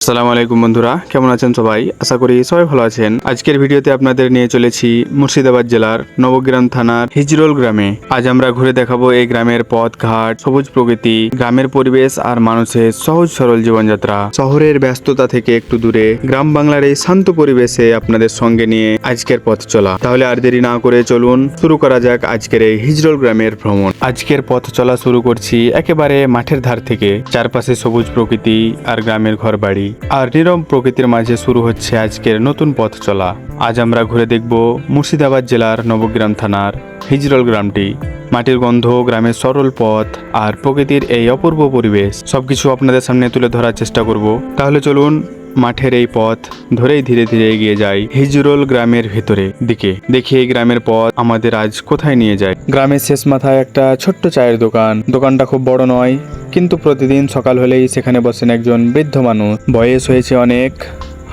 আসসালামু আলাইকুম বন্ধুরা, কেমন আছেন সবাই? আশা করি সবাই ভালো আছেন। আজকের ভিডিওতে আপনাদের নিয়ে চলেছি মুর্শিদাবাদ জেলার নবগ্রাম থানার হিজরোল গ্রামে। আজ আমরা ঘুরে দেখাবো এই গ্রামের পথ ঘাট, সবুজ প্রকৃতি, গ্রামের পরিবেশ আর মানুষের সহজ সরল জীবনযাত্রা। শহরের ব্যস্ততা থেকে একটু দূরে গ্রাম বাংলার এই শান্ত পরিবেশে আপনাদের সঙ্গে নিয়ে আজকের পথ চলা। তাহলে আর দেরি না করে চলুন শুরু করা যাক আজকের এই হিজরোল গ্রামের ভ্রমণ। আজকের পথ চলা শুরু করছি একেবারে মাঠের ধার থেকে। চারপাশে সবুজ প্রকৃতি আর গ্রামের ঘর বাড়ি আর নীরব প্রকৃতির মাঝে শুরু হচ্ছে আজকের নতুন পথ চলা। আজ আমরা ঘুরে দেখব মুর্শিদাবাদ জেলার নবগ্রাম থানার হিজরোল গ্রামটি। মাটির গন্ধ, গ্রামের সরল পথ আর প্রকৃতির এই অপূর্ব পরিবেশ সবকিছু আপনাদের সামনে তুলে ধরার চেষ্টা করব। তাহলে চলুন মাঠের এই পথ ধরেই ধীরে ধীরে এগিয়ে যাই হিজরোল গ্রামের ভেতরে দিকে। দেখি এই গ্রামের পথ আমাদের আজ কোথায় নিয়ে যায়। গ্রামের শেষ মাথায় একটা ছোট্ট চায়ের দোকান। দোকানটা খুব বড় নয়, কিন্তু প্রতিদিন সকাল হলেই সেখানে বসেন একজন বৃদ্ধ মানুষ। বয়স হয়েছে অনেক,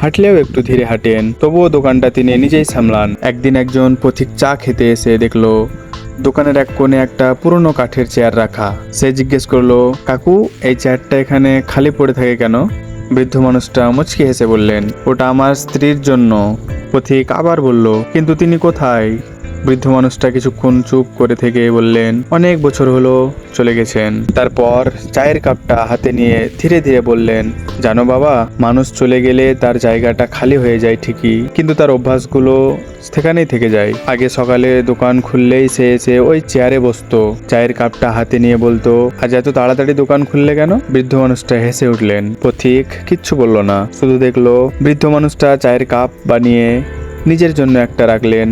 হাঁটলেও একটু ধীরে হাঁটেন, তবুও দোকানটা তিনি নিজেই সামলান। একদিন একজন পথিক চা খেতে এসে দেখলো দোকানের এক কোণে একটা পুরনো কাঠের চেয়ার রাখা। সে জিজ্ঞেস করলো, কাকু, এই চেয়ারটা এখানে খালি পড়ে থাকে কেন? বৃদ্ধ মানুষটা মুচকি হেসে বললেন, ওটা আমার স্ত্রীর জন্য। পথিক আবার বলল, কিন্তু তিনি কোথায়? বৃদ্ধ মানুষটা কিছুক্ষণ চুপ করে থেকে বললেন, অনেক বছর হলো চলে গেছেন। তারপর চায়ের কাপটা হাতে নিয়ে ধীরে ধীরে বললেন, জানো বাবা, মানুষ চলে গেলে তার জায়গাটা খালি হয়ে যায় ঠিকই, কিন্তু তার অভ্যাসগুলো সেখানেই থেকে যায়। আগে সকালে দোকান খুললেই সে এসে ওই চেয়ারে বসতো, চায়ের কাপটা হাতে নিয়ে বলতো, আজ এত তাড়াতাড়ি দোকান খুললে কেন? বৃদ্ধ মানুষটা হেসে উঠলেন। পথিক কিচ্ছু বলল না, শুধু দেখলো বৃদ্ধ মানুষটা চায়ের কাপ বানিয়ে নিজের জন্য একটা রাখলেন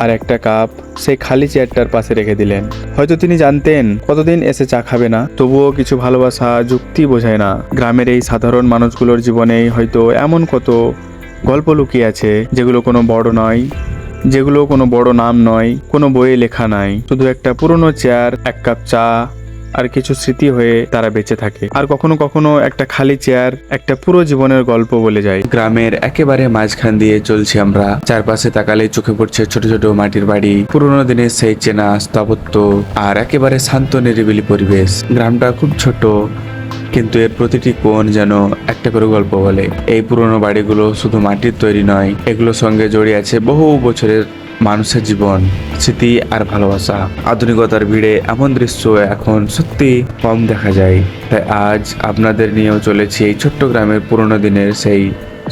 আর একটা কাপ সেই খালি চেয়ারটার পাশে রেখে দিলেন। হয়তো তিনি জানতেন কতদিন এসে চা খাবে না, তবুও কিছু ভালোবাসা যুক্তি বোঝায় না। গ্রামের এই সাধারণ মানুষগুলোর জীবনেই হয়তো এমন কত গল্প লুকিয়ে আছে যেগুলো কোনো বড় নাম নয়, কোনো বইয়ে লেখা নাই। শুধু একটা পুরনো চেয়ার, এক কাপ চা আর কিছু স্মৃতি হয়ে তারা বেঁচে থাকে। আর কখনো কখনো একটা খালি চেয়ার একটা পুরো জীবনের গল্প বলে যায়। গ্রামের একেবারে মাঝখান দিয়ে চলছি আমরা। চারপাশে তাকালে চোখে পড়ছে ছোট ছোট মাটির বাড়ি, পুরোনো দিনের সেই চেনা স্থাপত্য আর একেবারে শান্ত নিরিবিলি পরিবেশ। গ্রামটা খুব ছোট, কিন্তু এর প্রতিটি কোণ যেন একটা করে গল্প বলে। এই পুরনো বাড়িগুলো শুধু মাটির তৈরি নয়, এগুলোর সঙ্গে জড়িয়ে আছে বহু বছরের মানুষের জীবন, স্মৃতি আর ভালোবাসা। আধুনিকতার ভিড়ে এমন দৃশ্য এখন সত্যি কম দেখা যায়। তাই আজ আপনাদের নিয়েও চলেছি এই ছোট্ট গ্রামের পুরোনো দিনের সেই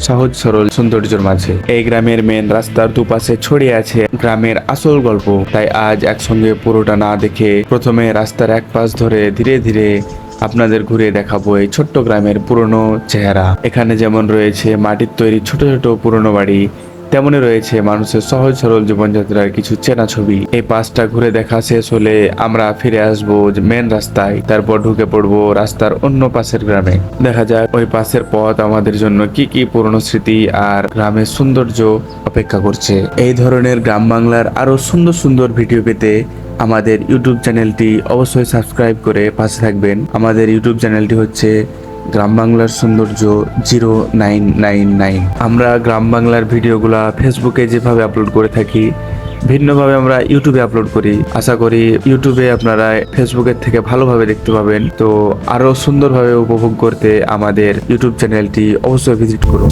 সহজ সরল সৌন্দর্যের মাঝে। এই গ্রামের মেন রাস্তার দুপাশে ছড়িয়ে আছে গ্রামের আসল গল্প। তাই আজ একসঙ্গে পুরোটা না দেখে প্রথমে রাস্তার এক পাশ ধরে ধীরে ধীরে আপনাদের ঘুরে দেখাবো এই ছোট্ট গ্রামের পুরনো চেহারা। এখানে যেমন রয়েছে মাটির তৈরি ছোট ছোট পুরনো বাড়ি, তেমনই রয়েছে মানুষের সহজ সরল জীবনযাত্রার কিছু চেনা ছবি। এই পাশটা ঘুরে দেখা শেষ হলে আমরা ফিরে আসবো মেন রাস্তায়, তারপর ঢুকে পড়বো রাস্তার অন্য পাশের গ্রামে। দেখা যাক ওই পাশের পথ আমাদের জন্য কি কি পুরনো স্মৃতি আর গ্রামের সৌন্দর্য অপেক্ষা করছে। এই ধরনের গ্রাম বাংলার আরো সুন্দর সুন্দর ভিডিও পেতে আমাদের ইউটিউব চ্যানেলটি অবশ্যই সাবস্ক্রাইব করে পাশে থাকবেন। আমাদের ইউটিউব চ্যানেলটি হচ্ছে গ্রাম বাংলার সৌন্দর্য 0999। আমরা গ্রাম বাংলার ভিডিওগুলা ফেসবুকে যেভাবে আপলোড করে থাকি, ভিন্নভাবে আমরা ইউটিউবে আপলোড করি। আশা করি ইউটিউবে আপনারা ফেসবুকের থেকে ভালোভাবে দেখতে পাবেন। তো আরো সুন্দরভাবে উপভোগ করতে আমাদের ইউটিউব চ্যানেলটি অবশ্যই ভিজিট করুন।